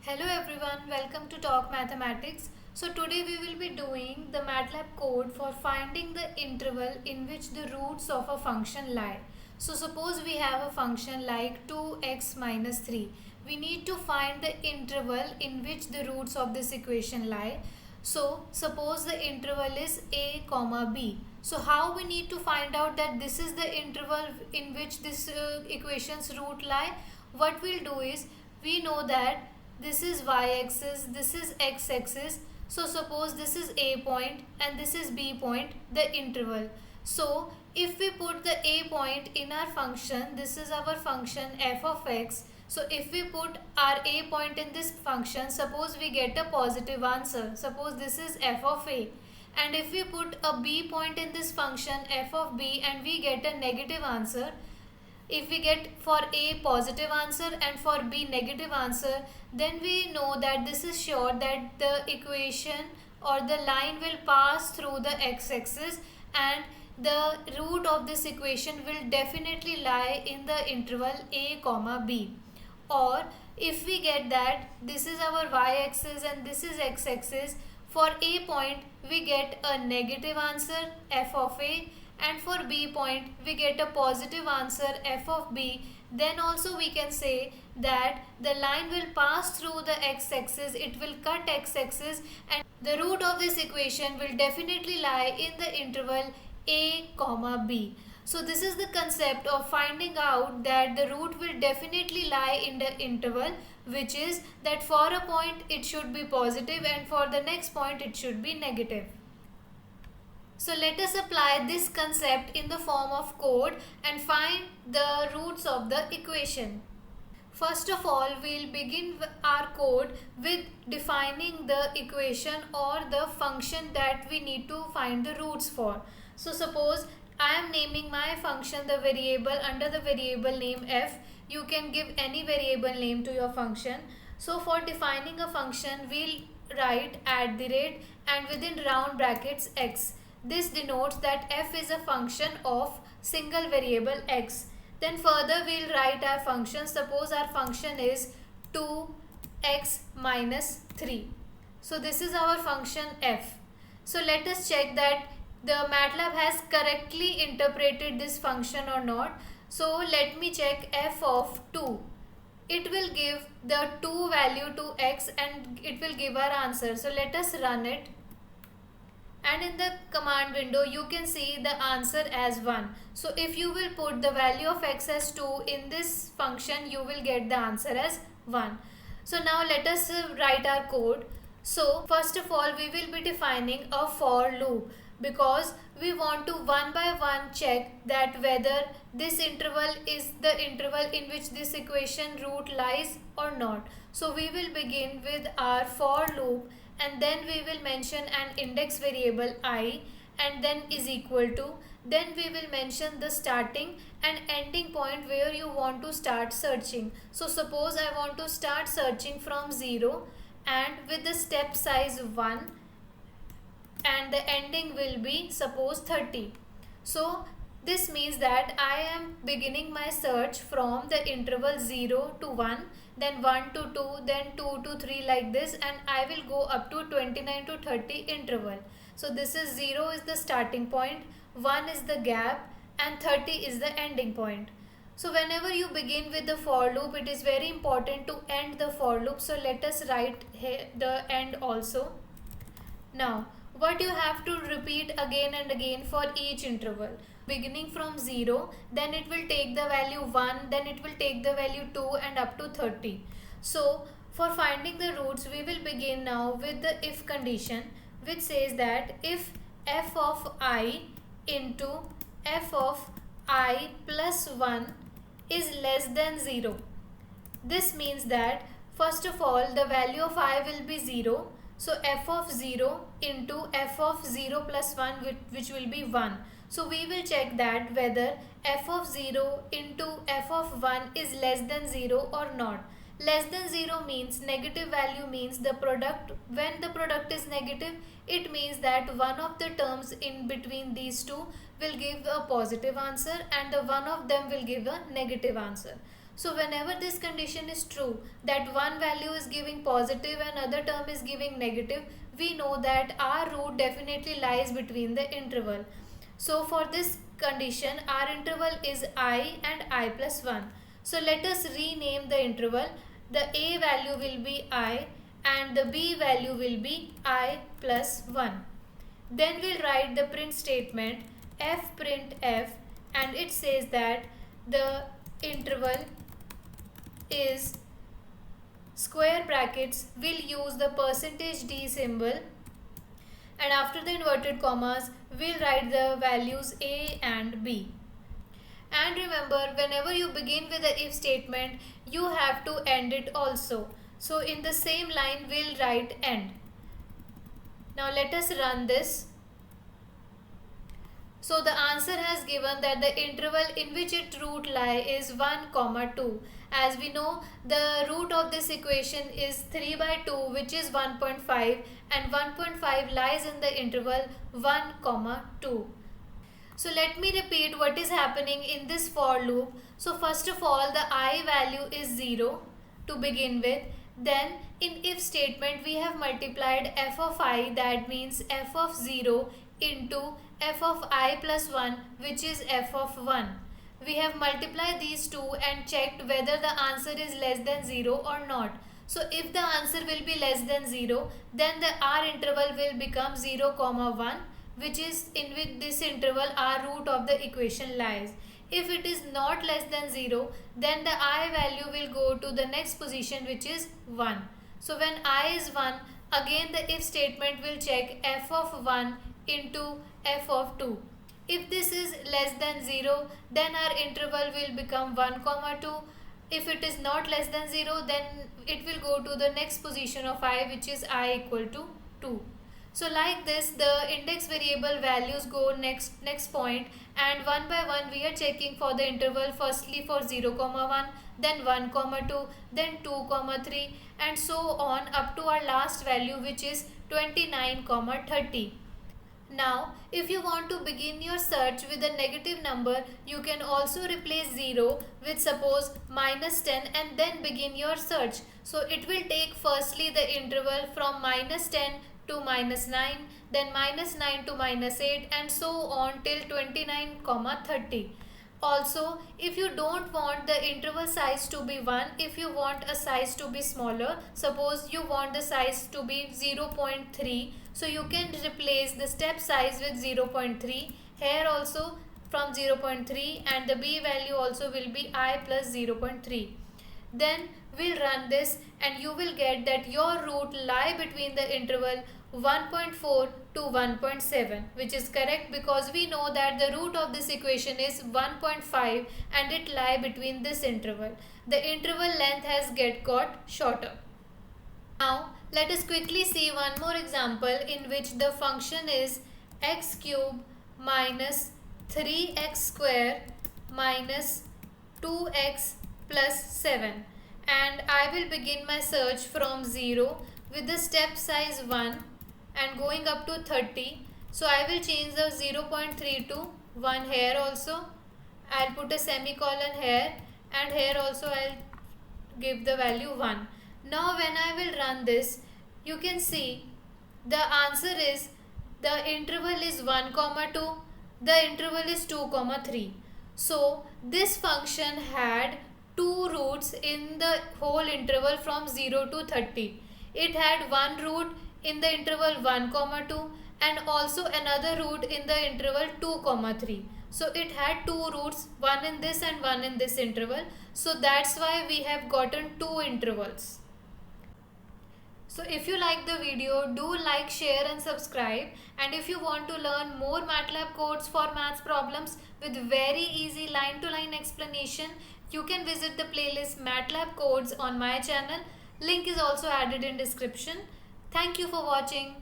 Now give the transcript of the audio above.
Hello everyone, welcome to Talk Mathematics. So today we will be doing the MATLAB code for finding the interval in which the roots of a function lie. So suppose we have a function like 2x minus 3. We need to find the interval in which the roots of this equation lie. So suppose the interval is a comma b. So how we need to find out that this is the interval in which this equation's root lie? What we'll do is, we know that this is y-axis, this is x-axis. So suppose this is a point and this is b point, the interval. So if we put the a point in our function, this is our function f of x. So if we put our a point in this function, suppose we get a positive answer. Suppose this is f of a. And if we put a b point in this function f of b and we get a negative answer, if we get for a positive answer and for b negative answer, then we know that this is sure that the equation or the line will pass through the x-axis and the root of this equation will definitely lie in the interval a comma b. Or if we get that this is our y-axis and this is x-axis, for a point we get a negative answer f of a, and for b point we get a positive answer f of b. Then also we can say that the line will pass through the x-axis, it will cut x-axis, and the root of this equation will definitely lie in the interval a comma b. So this is the concept of finding out that the root will definitely lie in the interval, which is that for a point it should be positive and for the next point it should be negative. So let us apply this concept in the form of code and find the roots of the equation. First of all, we'll begin our code with defining the equation or the function that we need to find the roots for. So suppose I am naming my function the variable under the variable name f. You can give any variable name to your function. So for defining a function, we'll write @ and within round brackets x. This denotes that f is a function of single variable x. Then further we'll write our function. Suppose our function is 2x minus 3. So this is our function f. So let us check that the MATLAB has correctly interpreted this function or not. So let me check f of 2. It will give the 2 value to x and it will give our answer. So let us run it. And in the command window you can see the answer as 1. So if you will put the value of x as 2 in this function, you will get the answer as 1. So now let us write our code. So first of all we will be defining a for loop, because we want to one by one check that whether this interval is the interval in which this equation root lies or not. So we will begin with our for loop, and then we will mention an index variable I, and then is equal to, then we will mention the starting and ending point where you want to start searching. So suppose I want to start searching from 0 and with the step size 1, and the ending will be suppose 30. So this means that I am beginning my search from the interval 0 to 1, then 1 to 2, then 2 to 3 like this, and I will go up to 29 to 30 interval. So this is 0 is the starting point, 1 is the gap, and 30 is the ending point. So whenever you begin with the for loop, it is very important to end the for loop. So let us write here the end also. Now what you have to repeat again and again for each interval. Beginning from 0, then it will take the value 1, then it will take the value 2 and up to 30. So for finding the roots, we will begin now with the if condition, which says that if f of I into f of I plus 1 is less than 0. This means that first of all the value of I will be 0. So f of 0 into f of 0 plus 1, which will be 1. So we will check that whether f of 0 into f of 1 is less than 0 or not. Less than 0 means negative value, means the product, when the product is negative, it means that one of the terms in between these two will give a positive answer and the one of them will give a negative answer. So whenever this condition is true, that one value is giving positive and other term is giving negative, we know that our root definitely lies between the interval. So for this condition, our interval is I and I plus 1. So let us rename the interval. The A value will be I and the B value will be I plus 1. Then we'll write the print statement f print f, and it says that the interval is square brackets, will use the percentage D symbol, and after the inverted commas we'll write the values A and B. And remember, whenever you begin with the if statement, you have to end it also. So in the same line we'll write end. Now let us run this. So the answer has given that the interval in which its root lie is 1, 2. As we know, the root of this equation is 3 by 2, which is 1.5, and 1.5 lies in the interval 1, 2. So let me repeat what is happening in this for loop. So first of all, the I value is 0 to begin with. Then in if statement we have multiplied f of I, that means f of 0 into f of I plus 1, which is f of 1. We have multiplied these two and checked whether the answer is less than 0 or not. So if the answer will be less than 0, then the R interval will become 0, 1, which is in which this interval our root of the equation lies. If it is not less than 0, then the I value will go to the next position, which is 1. So when I is 1, again the if statement will check f of 1 into f of 2. If this is less than 0, then our interval will become 1, 2. If it is not less than 0, then it will go to the next position of I, which is I equal to 2. So like this, the index variable values go next point, and one by one we are checking for the interval, firstly for 0, 1, then 1, 2, then 2, 3, and so on up to our last value, which is 29, 30. Now, if you want to begin your search with a negative number, you can also replace 0 with suppose minus 10 and then begin your search. So it will take firstly the interval from minus 10 to minus 9, then minus 9 to minus 8, and so on till 29, 30. Also, if you don't want the interval size to be 1, if you want a size to be smaller, suppose you want the size to be 0.3, so you can replace the step size with 0.3. Here also from 0.3, and the B value also will be I plus 0.3. Then we'll run this and you will get that your root lie between the interval 1.4 to 1.7, which is correct because we know that the root of this equation is 1.5 and it lie between this interval. The interval length has got shorter. Now let us quickly see one more example in which the function is x cube minus 3x square minus 2x plus 7, and I will begin my search from 0 with the step size 1 and going up to 30. So I will change the 0.3 to 1 here also. I'll put a semicolon here, and here also I'll give the value 1. Now when I will run this, you can see the answer is the interval is 1, 2, the interval is 2, 3. So this function had two roots in the whole interval from 0 to 30. It had one root in the interval 1, 2 and also another root in the interval 2, 3. So it had two roots, one in this and one in this interval. So that's why we have gotten two intervals. So if you like the video, do like, share and subscribe. And if you want to learn more MATLAB codes for maths problems with very easy line-to-line explanation, you can visit the playlist MATLAB codes on my channel. Link is also added in description. Thank you for watching.